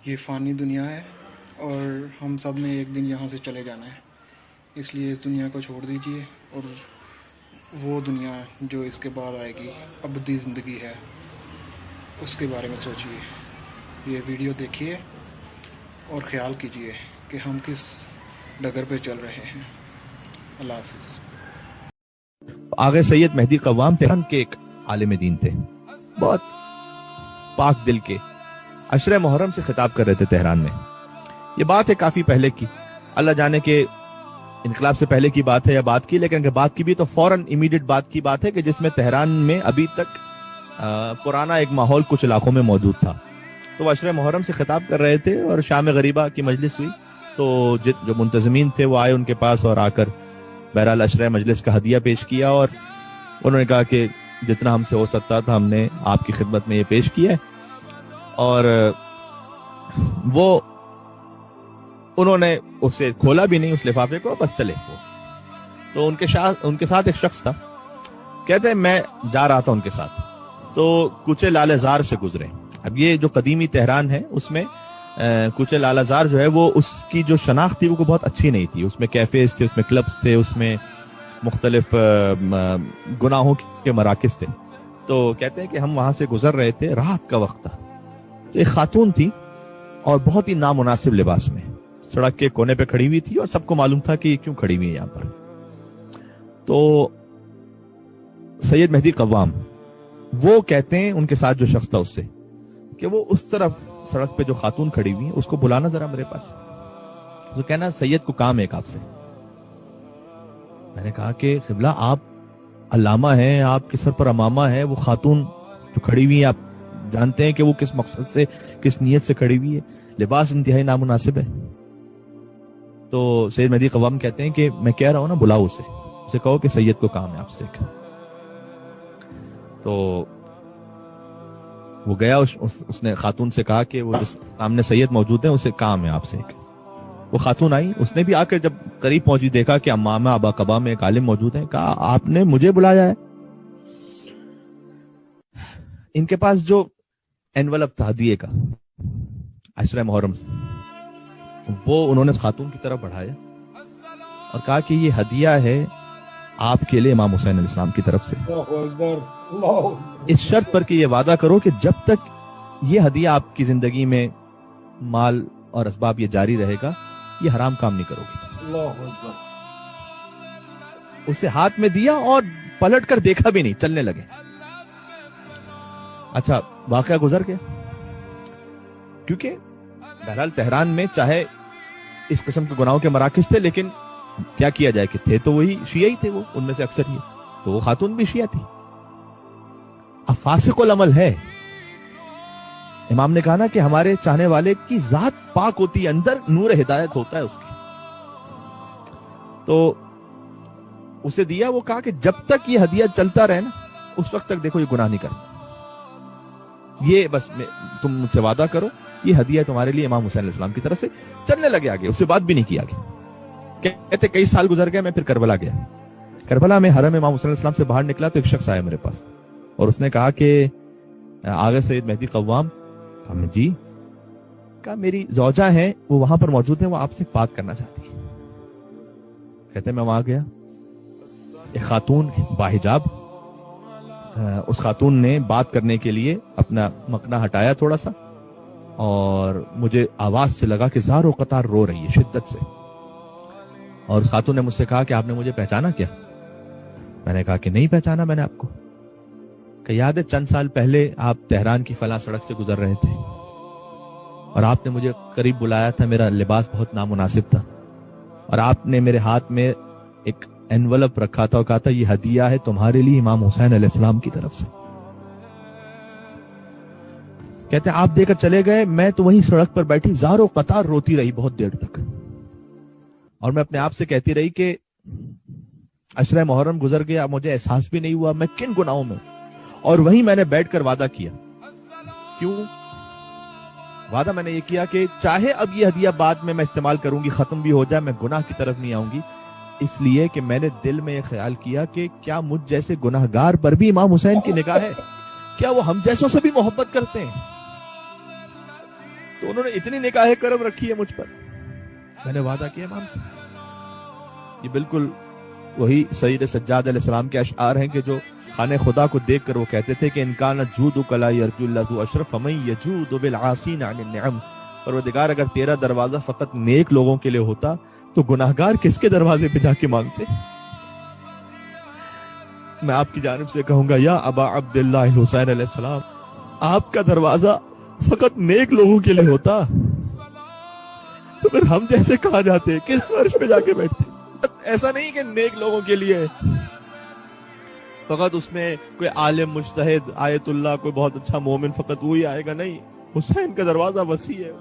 یہ فانی دنیا ہے اور ہم سب نے ایک دن یہاں سے چلے جانا ہے، اس لیے اس دنیا کو چھوڑ دیجئے اور وہ دنیا جو اس کے بعد آئے گی، ابدی زندگی ہے، اس کے بارے میں سوچئے۔ یہ ویڈیو دیکھیے اور خیال کیجئے کہ ہم کس ڈگر پہ چل رہے ہیں۔ اللہ حافظ۔ آغا سید مہدی قوام تہران کے ایک عالم دین تھے، بہت پاک دل کے، عشرہ محرم سے خطاب کر رہے تھے تہران میں۔ یہ بات ہے کافی پہلے کی، اللہ جانے کہ انقلاب سے پہلے کی بات ہے یا بات کی، لیکن اگر بات کی بھی تو فوراً امیڈیٹ بات کی بات ہے کہ جس میں تہران میں ابھی تک پرانا ایک ماحول کچھ علاقوں میں موجود تھا۔ تو وہ عشرہ محرم سے خطاب کر رہے تھے اور شام غریبہ کی مجلس ہوئی، تو جو منتظمین تھے وہ آئے ان کے پاس اور آ کر بہرحال عشرہ مجلس کا ہدیہ پیش کیا، اور انہوں نے کہا کہ جتنا ہم سے ہو سکتا تھا ہم نے آپ کی خدمت میں یہ پیش کیا ہے۔ اور وہ انہوں نے اسے کھولا بھی نہیں، اس لفافے کو، بس چلے وہ۔ تو ان کے ساتھ ایک شخص تھا، کہتے ہیں میں جا رہا تھا ان کے ساتھ، تو کوچے لالہ زار سے گزرے۔ اب یہ جو قدیمی تہران ہے اس میں کوچے لالہ زار جو ہے وہ اس کی جو شناخت تھی وہ بہت اچھی نہیں تھی، اس میں کیفیز تھے، اس میں کلبز تھے، اس میں مختلف گناہوں کے مراکز تھے۔ تو کہتے ہیں کہ ہم وہاں سے گزر رہے تھے، رات کا وقت تھا، تو ایک خاتون تھی اور بہت ہی نامناسب لباس میں سڑک کے کونے پہ کھڑی ہوئی تھی، اور سب کو معلوم تھا کہ یہ کیوں کھڑی ہوئی ہے یہاں پر۔ تو سید مہدی قوام وہ کہتے ہیں ان کے ساتھ جو شخص تھا اس سے کہ وہ اس طرف سڑک پہ جو خاتون کھڑی ہوئی ہے اس کو بلانا ذرا میرے پاس۔ تو کہنا سید کو کام ہے ایک آپ سے۔ میں نے کہا کہ قبلہ آپ علامہ ہیں، آپ کے سر پر امامہ ہے، وہ خاتون جو کھڑی ہوئی ہے آپ جانتے ہیں کہ وہ کس مقصد سے، کس نیت سے کھڑی ہوئی ہے، لباس انتہائی نامناسب ہے۔ تو سید مہدی قوام کہتے ہیں کہ میں کہہ رہا ہوں نا، بلاؤ اسے کہو کہ سید کو کام ہے آپ سے۔ تو وہ گیا، اس نے خاتون سے کہا کہ وہ جو سامنے سید موجود ہیں اسے کام ہے آپ سے۔ وہ خاتون آئی، اس نے بھی آ کر جب قریب پہنچی دیکھا کہ امامہ ابا قبا میں ایک عالم موجود ہیں، کہا آپ نے مجھے بلایا ہے؟ ان کے پاس جو انویلپ تھا ہدیے کا عشرہ محرم سے، وہ انہوں نے خاتون کی طرف بڑھایا اور کہا کہ یہ ہدیہ ہے آپ کے لیے امام حسین علیہ السلام کی طرف سے، اس شرط پر کہ یہ وعدہ کرو کہ جب تک یہ ہدیہ آپ کی زندگی میں مال اور اسباب یہ جاری رہے گا یہ حرام کام نہیں کرو گے۔ اسے ہاتھ میں دیا اور پلٹ کر دیکھا بھی نہیں، چلنے لگے۔ اچھا واقعہ گزر گیا، کیونکہ بہرحال تہران میں چاہے اس قسم کے گناہوں کے مراکز تھے، لیکن کیا کیا جائے کہ تھے تو وہی شیعہ ہی تھے، وہ ان میں سے اکثر ہی، تو وہ خاتون بھی شیعہ تھی۔ اب فاسق العمل ہے، امام نے کہا نا کہ ہمارے چاہنے والے کی ذات پاک ہوتی ہے، اندر نور ہدایت ہوتا ہے اس کی۔ تو اسے دیا، وہ کہا کہ جب تک یہ ہدیہ چلتا رہے نا اس وقت تک دیکھو یہ گناہ نہیں کرنا، یہ بس تم مجھ سے وعدہ کرو یہ ہدیہ تمہارے لیے امام حسین علیہ السلام کی طرف سے۔ چلنے لگے آگے، اس سے بات بھی نہیں کی آگے۔ کہتے کئی سال گزر گئے، میں پھر کربلا گیا۔ کربلا میں حرم امام حسین علیہ السلام سے باہر نکلا تو ایک شخص آیا میرے پاس اور اس نے کہا کہ آغا سید مہدی قوام۔ کہا جی۔ کہا میری زوجہ ہیں وہ وہاں پر موجود ہیں، وہ آپ سے بات کرنا چاہتی ہیں۔ کہتے میں وہاں گیا، ایک خاتون باحجاب، اس خاتون نے بات کرنے کے لیے اپنا مکنا ہٹایا تھوڑا سا، اور مجھے آواز سے لگا کہ زار و قطار رو رہی ہے شدت سے، اور اس خاتون نے مجھ سے کہا کہ آپ نے مجھے پہچانا کیا؟ میں نے کہا کہ نہیں پہچانا میں نے آپ کو۔ کہ یاد ہے چند سال پہلے آپ تہران کی فلاں سڑک سے گزر رہے تھے اور آپ نے مجھے قریب بلایا تھا، میرا لباس بہت نامناسب تھا، اور آپ نے میرے ہاتھ میں ایک انویلپ رکھا تھا اور کہا تھا یہ ہدیہ ہے تمہارے لیے امام حسین علیہ السلام کی طرف سے۔ کہتے ہیں آپ دے کر چلے گئے، میں تو وہیں سڑک پر بیٹھی زار و قطار روتی رہی بہت دیر تک، اور میں اپنے آپ سے کہتی رہی کہ عشرہ محرم گزر گیا، مجھے احساس بھی نہیں ہوا میں کن گناہوں میں ہوں۔ اور وہیں میں نے بیٹھ کر وعدہ کیا۔ کیوں وعدہ میں نے یہ کیا کہ چاہے اب یہ ہدیہ بعد میں استعمال کروں گی، ختم بھی ہو جائے، میں گناہ کی طرف نہیں آؤں گی، اس لیے کہ میں نے دل میں یہ خیال کیا کہ کیا مجھ جیسے گناہگار پر بھی امام حسین کی نگاہ ہے؟ کیا وہ ہم جیسوں سے بھی محبت کرتے ہیں؟ تو انہوں نے اتنی نگاہ کرم رکھی ہے مجھ پر، میں نے وعدہ کیا امام سے. یہ بالکل وہی سید سجاد علیہ السلام کے اشعار ہیں کہ جو خانہ خدا کو دیکھ کر وہ کہتے تھے کہ انکان جودک لا یرجو اللہ ذو اشرف فمن یجود بالعاصین عن النعم. پروردگار اگر تیرا دروازہ فقط نیک لوگوں کے لیے ہوتا تو گناہگار کس کے دروازے پہ جا کے مانگتے؟ میں آپ کی جانب سے کہوں گا یا ابا عبداللہ حسین علیہ السلام، آپ کا دروازہ فقط نیک لوگوں کے لیے ہوتا تو پھر ہم جیسے کہاں جاتے، کس فرش پہ جا کے بیٹھتے؟ ایسا نہیں کہ نیک لوگوں کے لیے فقط اس میں کوئی عالم مجتہد آیت اللہ کوئی بہت اچھا مومن فقط وہی آئے گا، نہیں، حسین کا دروازہ وسیع ہے.